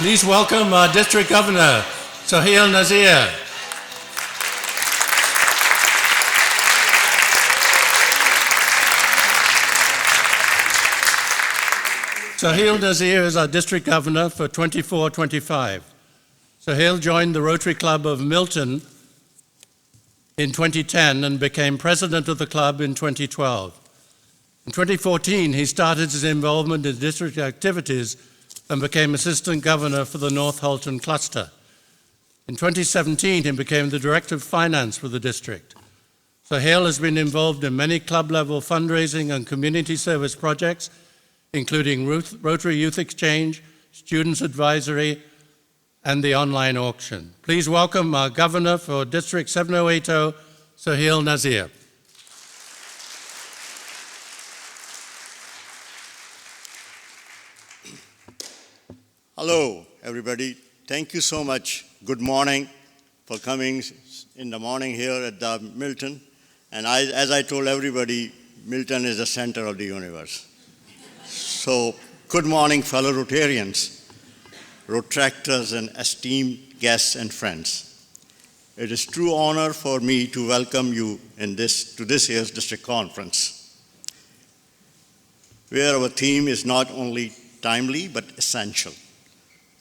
Please welcome our District Governor, Sohail Nazir. Sohail Nazir is our District Governor for 24-25. Sohail joined the Rotary Club of Milton in 2010 and became president of the club in 2012. In 2014, he started his involvement in district activities and became assistant governor for the North Halton cluster. In 2017, he became the director of finance for the district. Sohail has been involved in many club-level fundraising and community service projects, including Rotary Youth Exchange, Students Advisory, and the online auction. Please welcome our Governor for District 7080, Sohail Nazir. Hello, everybody. Thank you so much. Good morning for coming in the morning here at the Milton. And as I told everybody, Milton is the center of the universe. So, good morning, fellow Rotarians, Rotractors, and esteemed guests and friends. It is true honor for me to welcome you to this year's district conference, where our theme is not only timely but essential: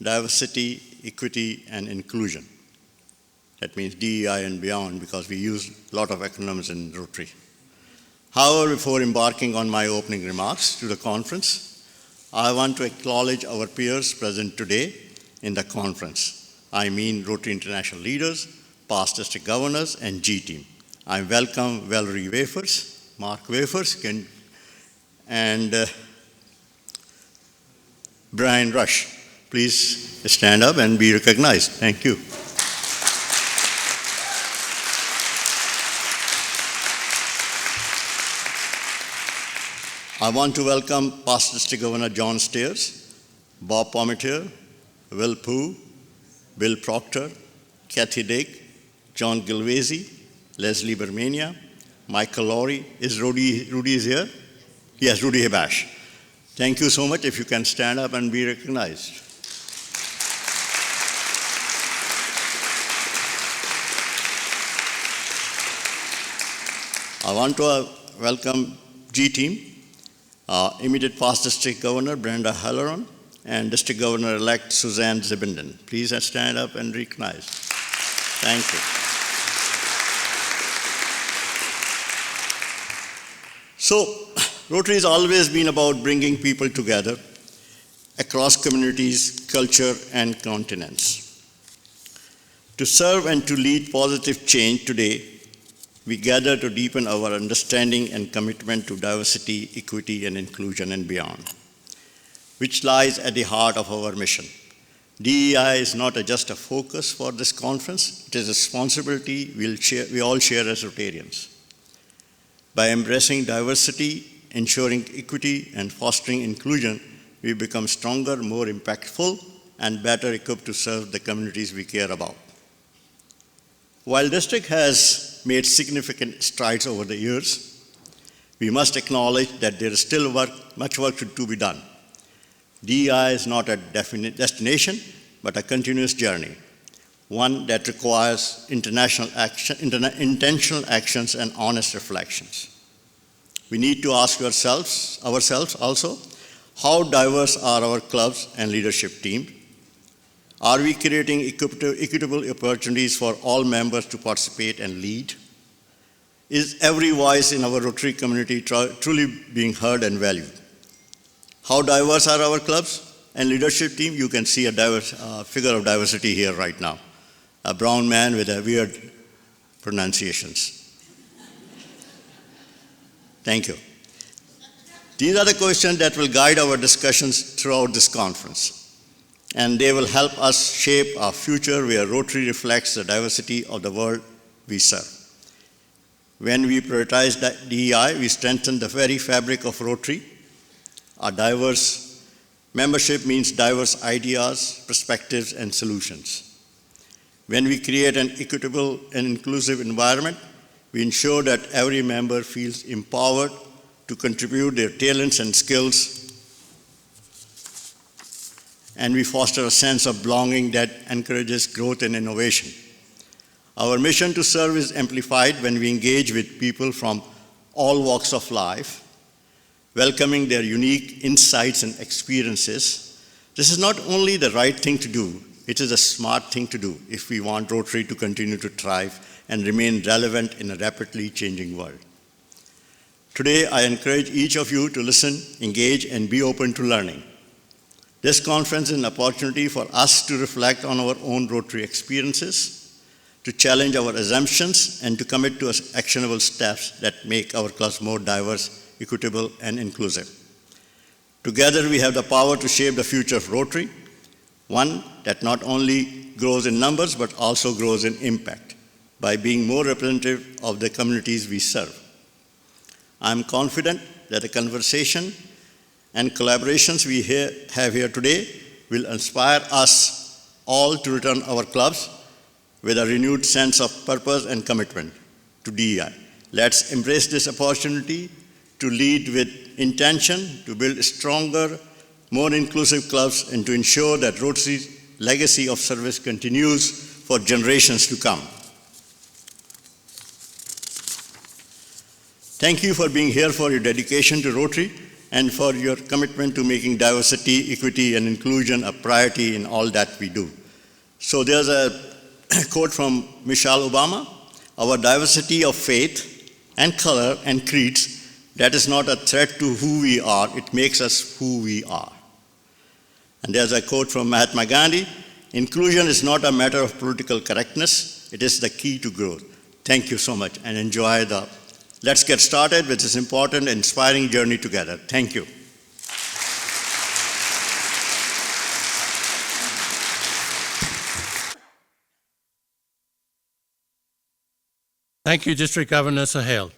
diversity, equity, and inclusion. That means DEI and beyond, because we use a lot of acronyms in Rotary. However, before embarking on my opening remarks to the conference, I want to acknowledge our peers present today in the conference. I mean Rotary International leaders, past district governors, and G-Team. I welcome Valerie Wafers, Mark Wafers, and Brian Rush. Please stand up and be recognized. Thank you. I want to welcome past District Governor John Steers, Bob Palmetier, Will Pooh, Bill Proctor, Kathy Dick, John Gilvesi, Leslie Bermania, Michael Lowry. Is Rudy here? Yes, Rudy Hebash. Thank you so much. If you can stand up and be recognized. I want to welcome G-Team, immediate past District Governor Brenda Halloran, and District Governor-elect Suzanne Zibindon. Please stand up and recognize. Thank you. So, Rotary has always been about bringing people together across communities, culture, and continents. To serve and to lead positive change today, we gather to deepen our understanding and commitment to diversity, equity, and inclusion and beyond, which lies at the heart of our mission. DEI is not just a focus for this conference, it is a responsibility we all share as Rotarians. By embracing diversity, ensuring equity, and fostering inclusion, we become stronger, more impactful, and better equipped to serve the communities we care about. While district has made significant strides over the years, we must acknowledge that there is still much work to be done. DEI is not a definite destination, but a continuous journey, one that requires intentional actions and honest reflections. We need to ask ourselves also, how diverse are our clubs and leadership teams? Are we creating equitable opportunities for all members to participate and lead? Is every voice in our Rotary community truly being heard and valued? How diverse are our clubs and leadership team? You can see a diverse figure of diversity here right now. A brown man with a weird pronunciations. Thank you. These are the questions that will guide our discussions throughout this conference, and they will help us shape our future where Rotary reflects the diversity of the world we serve. When we prioritize DEI, we strengthen the very fabric of Rotary. Our diverse membership means diverse ideas, perspectives, and solutions. When we create an equitable and inclusive environment, we ensure that every member feels empowered to contribute their talents and skills and we foster a sense of belonging that encourages growth and innovation. Our mission to serve is amplified when we engage with people from all walks of life, welcoming their unique insights and experiences. This is not only the right thing to do, it is a smart thing to do if we want Rotary to continue to thrive and remain relevant in a rapidly changing world. Today, I encourage each of you to listen, engage, and be open to learning. This conference is an opportunity for us to reflect on our own Rotary experiences, to challenge our assumptions, and to commit to actionable steps that make our clubs more diverse, equitable, and inclusive. Together, we have the power to shape the future of Rotary, one that not only grows in numbers, but also grows in impact by being more representative of the communities we serve. I'm confident that the conversation and collaborations we have here today will inspire us all to return our clubs with a renewed sense of purpose and commitment to DEI. Let's embrace this opportunity to lead with intention, to build stronger, more inclusive clubs, and to ensure that Rotary's legacy of service continues for generations to come. Thank you for being here, for your dedication to Rotary, and for your commitment to making diversity, equity, and inclusion a priority in all that we do. So there's a quote from Michelle Obama: "Our diversity of faith and color and creeds, that is not a threat to who we are, it makes us who we are." And there's a quote from Mahatma Gandhi: "Inclusion is not a matter of political correctness, it is the key to growth." Thank you so much, and enjoy let's get started with this important, inspiring journey together. Thank you. Thank you, District Governor Sahel.